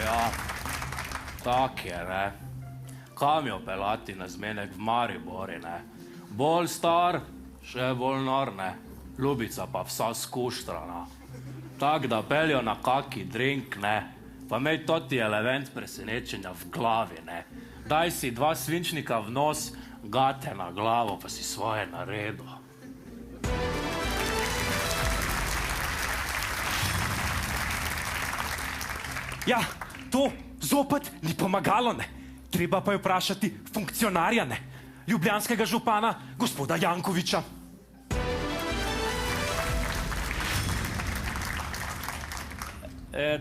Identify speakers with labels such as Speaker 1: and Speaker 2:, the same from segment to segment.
Speaker 1: Ja, tak je, ne. Kam jo pelati na zmenek v Maribori, ne. Bolj star, še bolj nor, ne. Ljubica pa vsa skuštrana. Tak, da peljo na kaki drink, ne. Pa imej toti element presenečenja v glavi, ne. Daj si 2 svinčnika v nos, gate na glavo, pa si svoje naredo.
Speaker 2: Ja, to zopet ni pomagalo, ne. Treba pa je vprašati funkcionarja, ne. Ljubljanskega župana, gospoda Jankovića.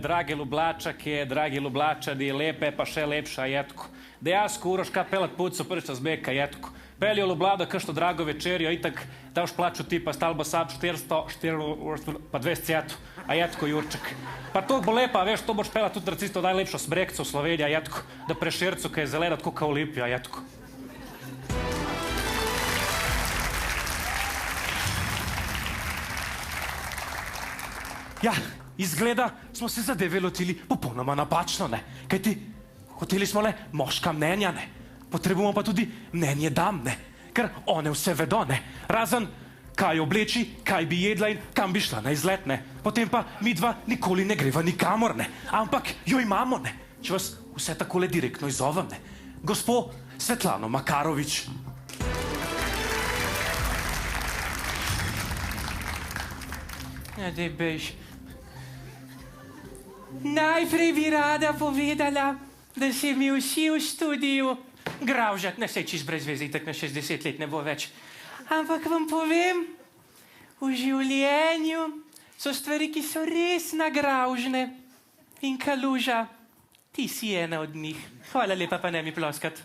Speaker 1: Dragi Lublačaki, dragi Lublačani, lepe pa še lepša jetko. Dejansko Uroš, kaj pelat puco prša zbeka jetko. Peljo Lublado kašto drago večerjo, itak da už plaču tipa stalbo sad 400, pa 200 cjetu, a jetko Jurček. Pa to bo lepa, veš, to boš pelat tudi racisto najlepšo smrekco v Sloveniji, a jetko, da Prešercu, kaj je zelenat kuka Olimpija, a jetko.
Speaker 2: Ja, izgleda smo se zadeve lotili popolnoma napačno, ne. Kajti hoteli smo le moška mnenja, ne. Potrebujemo pa tudi mnenje dam, ne. Ker one vse vedo, ne. Razen kaj obleči, kaj bi jedla in kam bi šla na izlet, ne. Potem pa midva nikoli ne greva nikamor, ne. Ampak jo imamo, ne. Če vas vse takole direktno izzovem, ne. Gospo Svetlano Makarovič.
Speaker 3: Ja, dej bejš. Najprej bi rada povedala, da se mi vsi v studiu gravžat, ne sej čist brez veze, itak na 60 let ne bo več. Ampak vam povem, v življenju so stvari, ki so res nagravžne. In Kaluža, ti si ena od njih. Hvala lepa, pa ne mi ploskat.